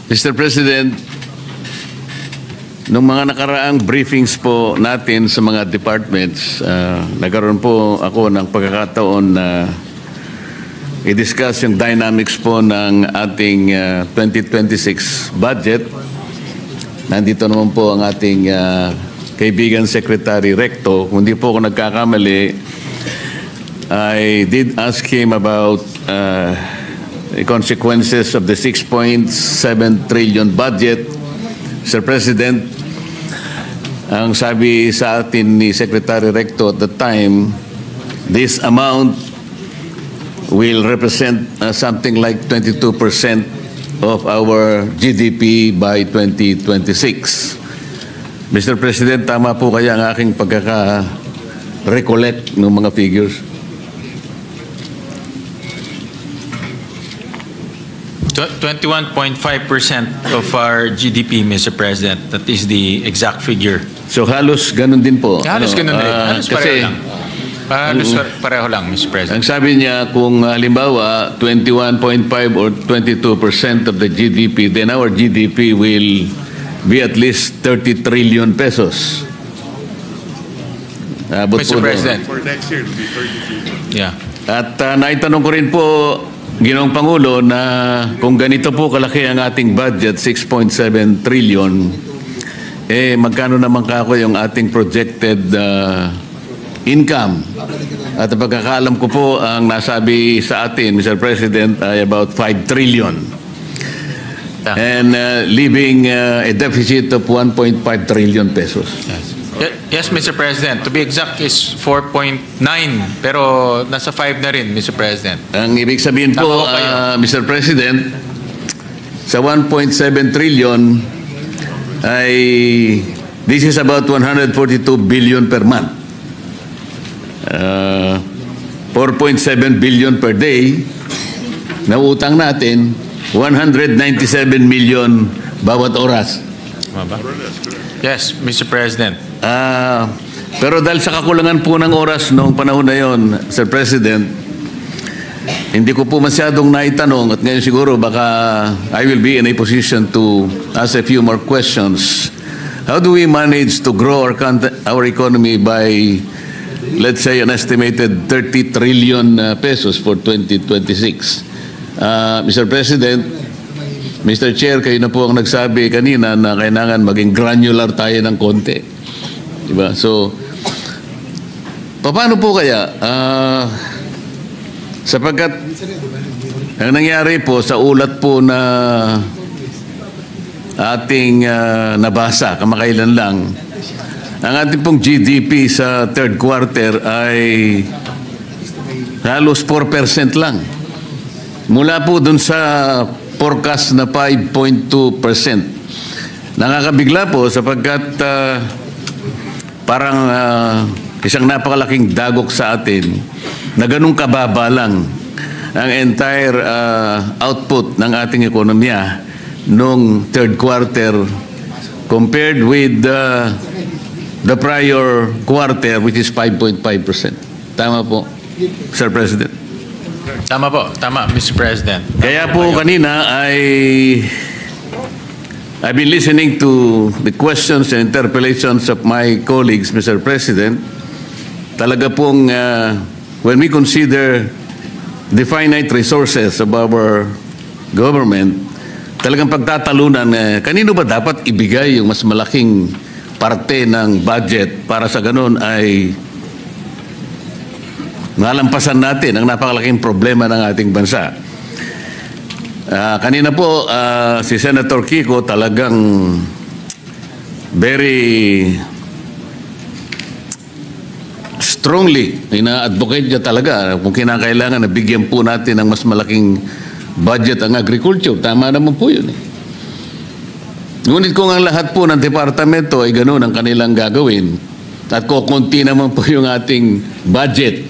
Mr. President, nung mga nakaraang briefings po natin sa mga departments, nagkaroon po ako ng pagkakataon na i-discuss yung dynamics po ng ating 2026 budget. Nandito naman po ang ating kaibigan Secretary Recto. Kung di po ako nagkakamali, I did ask him about the consequences of the 6.7 trillion budget. Sir President, ang sabi sa atin ni Secretary Recto at the time, this amount will represent something like 22% of our GDP by 2026. Mr. President, tama po kaya ang aking pagkaka-recollect ng mga figures? 21.5% of our GDP, Mr. President. That is the exact figure. So halos ganun din po. Halos ganun rin. Halos pareho lang. Halos pareho lang, Mr. President. Ang sabi niya, kung halimbawa 21.5 or 22% of the GDP, then our GDP will be at least 30 trillion pesos. Mr. President. For next year, it will be 30 trillion. Yeah. At naitanong ko rin po, Ginoong Pangulo, na kung ganito po kalaki ang ating budget, 6.7 trillion, magkano naman kako yung ating projected income? At pagkakaalam ko po, ang nasabi sa atin, Mr. President, ay about 5 trillion. And leaving a deficit of 1.5 trillion pesos. Yes, Mr. President. To be exact is 4.9, pero nasa 5 na rin, Mr. President. Ang ibig sabihin po, Mr. President, sa 1.7 trillion ay this is about 142 billion per month. 4.7 billion per day na utang natin, 197 million bawat oras. Yes, Mr. President. Pero dahil sa kakulangan po ng oras noong panahon na yon, Sir President, hindi ko po masyadong naitanong at ngayon siguro baka I will be in a position to ask a few more questions. How do we manage to grow our economy by, let's say, an estimated 30 trillion pesos for 2026? Mr. President, Mr. Chair, kayo na po ang nagsabi kanina na kailangan maging granular tayo ng konti. Diba? So, paano po kaya? Sapagkat ang nangyari po sa ulat po na ating nabasa kamakailan lang, ang ating pong GDP sa third quarter ay halos 4% lang. Mula po dun sa forecast na 5.2%. Nakakabigla po sapagkat parang isang napakalaking dagok sa atin na ganun kababa lang ang entire output ng ating ekonomiya noong third quarter compared with the prior quarter, which is 5.5%. Tama po, Sir President? Tama po. Tama, Mr. President. Kaya po kanina I've been listening to the questions and interpellations of my colleagues, Mr. President. Talaga pong when we consider the finite resources of our government, talagang pagtatalunan, kanino ba dapat ibigay yung mas malaking parte ng budget para sa ganun ay malampasan natin ang napakalaking problema ng ating bansa. Kanina po, si Senator Kiko talagang very strongly ina-advocate niya talaga kung kinakailangan na bigyan po natin ng mas malaking budget ang agriculture. Tama naman po yun. Ngunit kung ang lahat po ng departamento ay ganoon ang kanilang gagawin at kukunti naman po yung ating budget,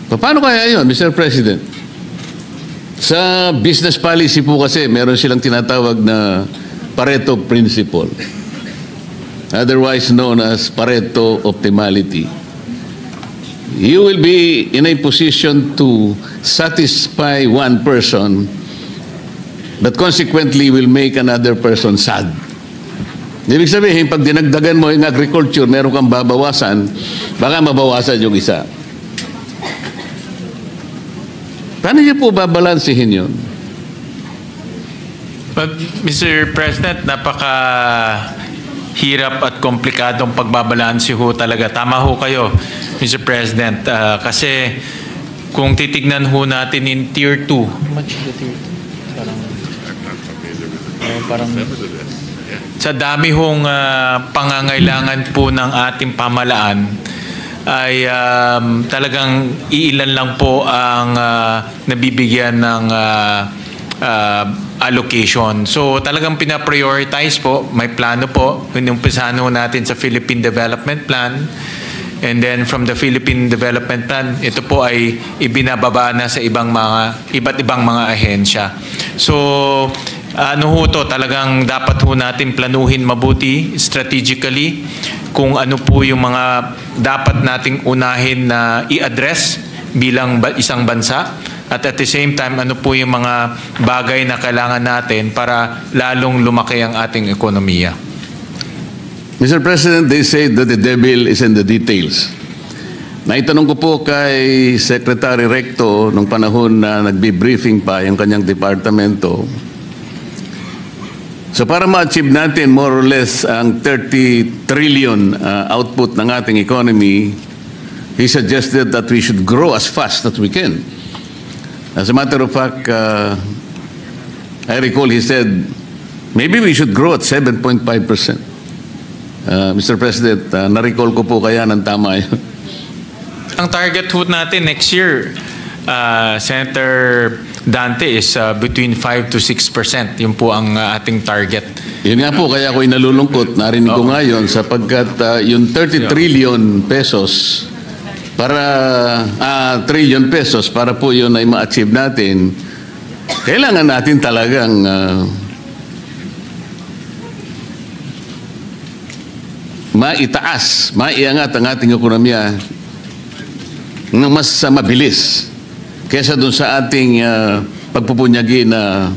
paano kaya yun, Mr. President? Sa business policy po kasi, meron silang tinatawag na Pareto Principle, otherwise known as Pareto Optimality. You will be in a position to satisfy one person but consequently will make another person sad. Ibig sabihin, pag dinagdagan mo yung agriculture, meron kang babawasan, baka mabawasan yung isa. Paano niyo po babalansihin yun? But, Mr. President, napaka-hirap at komplikadong pagbabalansi ho talaga. Tama ho kayo, Mr. President. Kasi kung titignan ho natin in Tier 2, parang sa dami hong pangangailangan po ng ating pamalaan ay talagang iilan lang po ang nabibigyan ng allocation. So talagang pina-prioritize po, may plano po, inumpisahan ho natin sa Philippine Development Plan, and then from the Philippine Development Plan, ito po ay ibinababa na sa iba't ibang mga ahensya. So ano ho to, talagang dapat ho natin planuhin mabuti strategically kung ano po yung mga dapat nating unahin na i-address bilang isang bansa, at the same time ano po yung mga bagay na kailangan natin para lalong lumaki ang ating ekonomiya. Mr. President, they say that the devil is in the details. Naitanong ko po kay Secretary Recto nung panahon na nagbi-briefing pa yung kanyang departamento. So para ma-achieve natin more or less ang 30 trillion output ng ating economy, he suggested that we should grow as fast as we can. As a matter of fact, I recall he said, maybe we should grow at 7.5%. Mr. President, na-recall ko po kaya ng tama yun. Ang target ho natin next year, Senator Dante, is between 5 to 6%. Yun po ang ating target. Yun nga po, kaya ako'y nalulungkot. Narinig ko ngayon sapagkat yung 30 trillion pesos para trillion pesos para po yun ay ma-achieve natin, kailangan natin talagang maitaas, maiangat ang ating ekonomiya ng mas mabilis kaysa dun sa ating pagpupunyagi na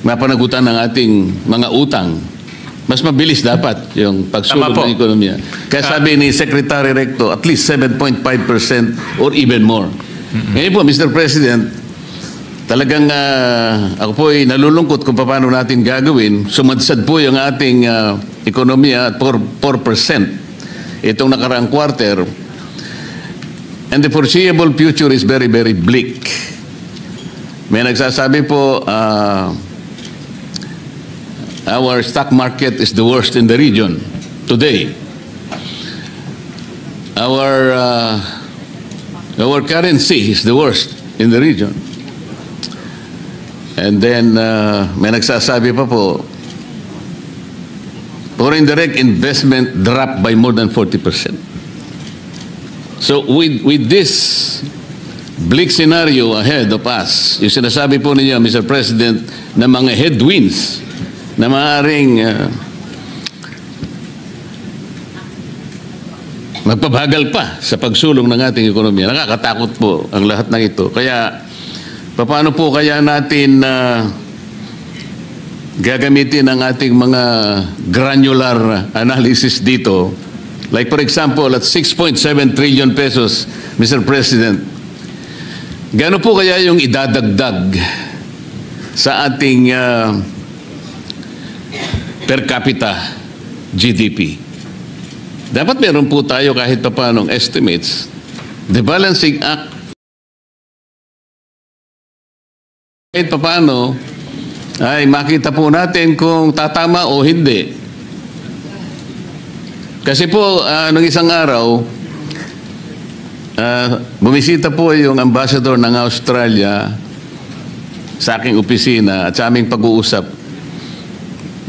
mapanagutan ng ating mga utang. Mas mabilis dapat yung pagsulong ng ekonomiya. Kaya sabi ni Secretary Recto, at least 7.5% or even more. Ngayon po, Mr. President, talagang ako po ay nalulungkot kung paano natin gagawin. Sumadsad po yung ating ekonomiya at 4% itong nakaraang quarter. And the foreseeable future is very, very bleak. May nagsasabi po, our stock market is the worst in the region today. Our currency is the worst in the region. And then may nagsasabi pa po, foreign direct investment dropped by more than 40%. So with this bleak scenario ahead of us, yung sinasabi po ninyo, Mr. President, na mga headwinds na maaaring magpabagal pa sa pagsulong ng ating ekonomiya. Nakakatakot po ang lahat ng ito. Kaya, paano po kaya natin gagamitin ang ating mga granular analysis dito? Like for example, at 6.7 trillion pesos, Mr. President, gaano po kaya yung idadagdag sa ating per capita GDP? Dapat meron po tayo kahit papanong estimates. The Balancing Act, kahit papano, ay makita po natin kung tatama o hindi. Kasi po, nung isang araw, bumisita po yung ambassador ng Australia sa aking opisina at sa aming pag-uusap.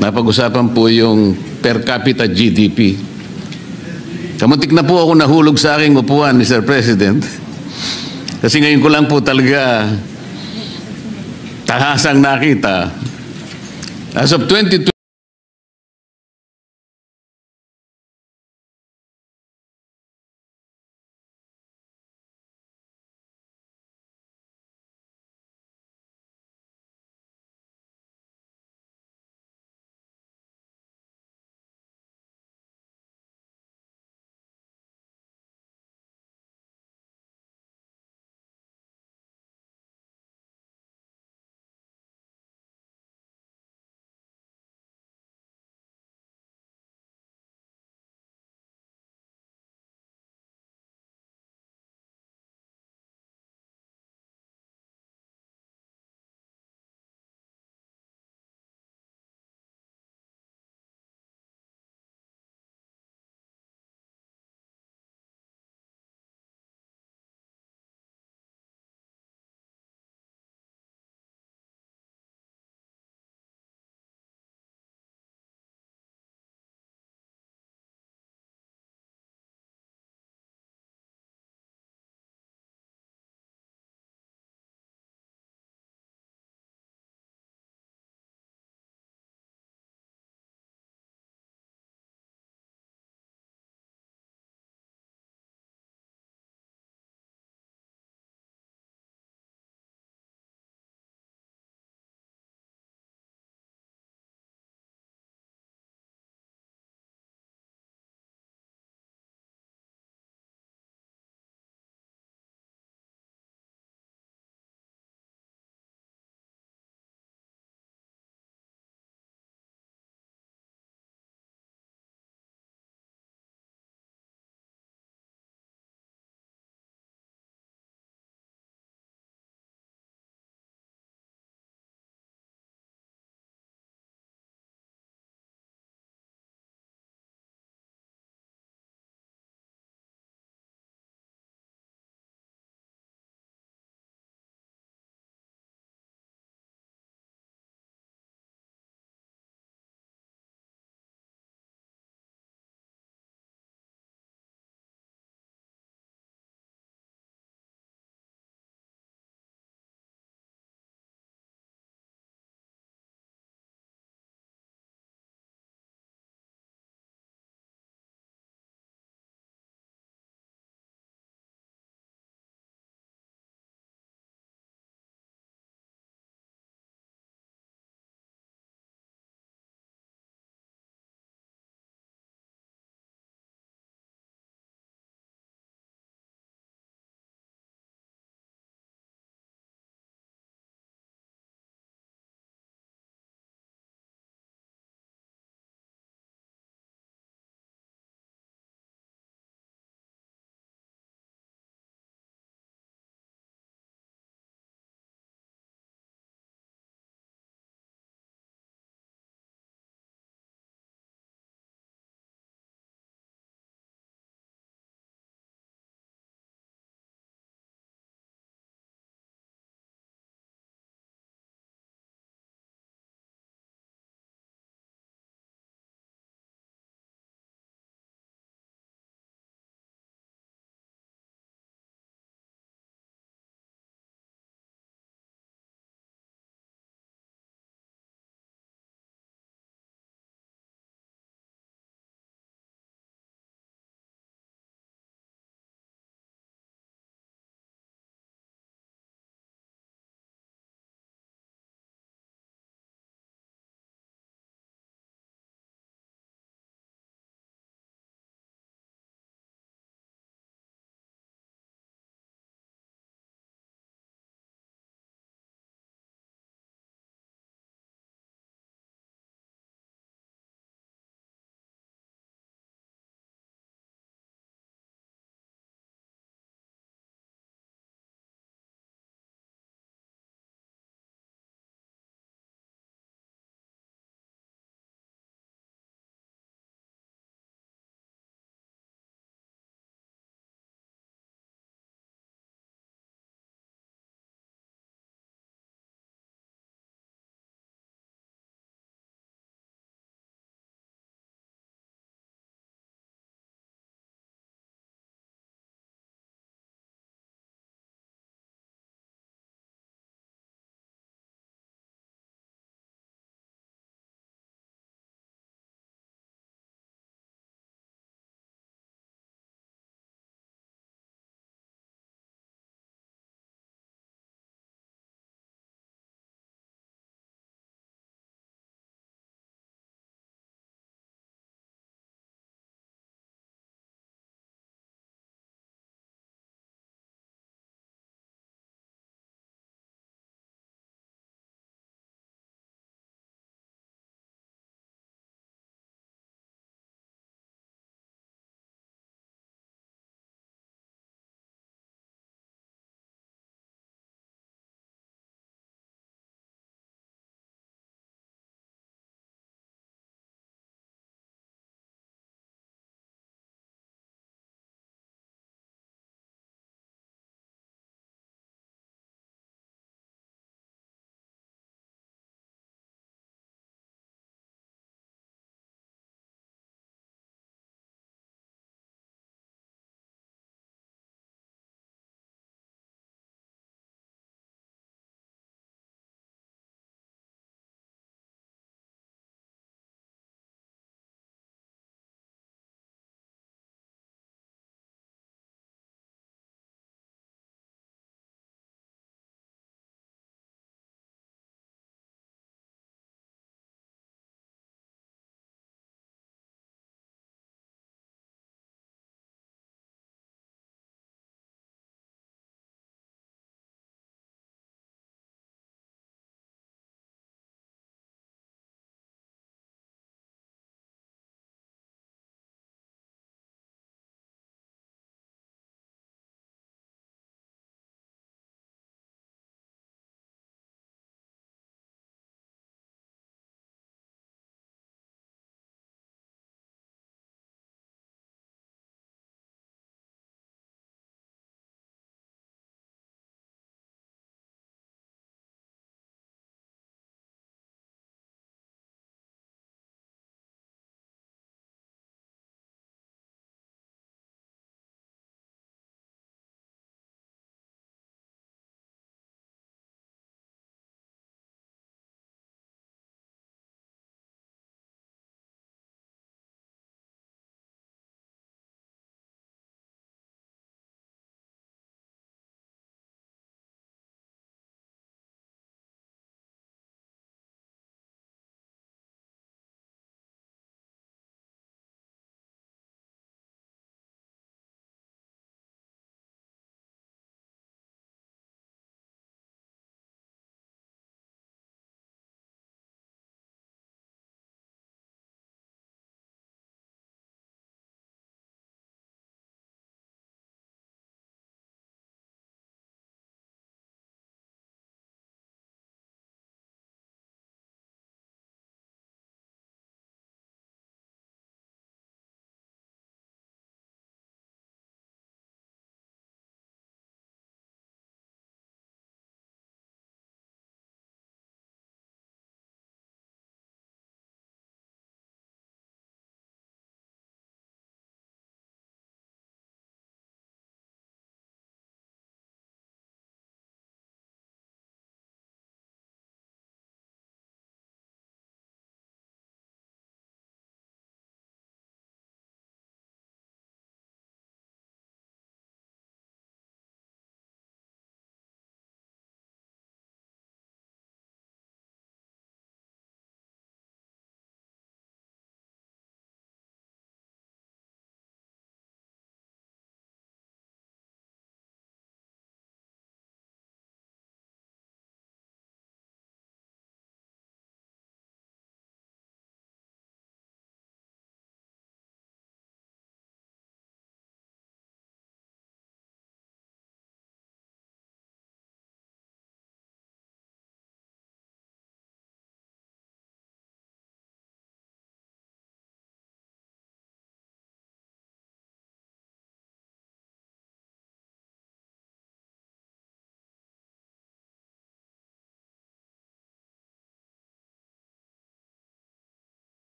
Napag-usapan po yung per capita GDP. Kamuntik na po ako nahulog sa aking upuan, Mr. President. Kasi ngayon ko lang po talaga tahasang nakita. As of 2020,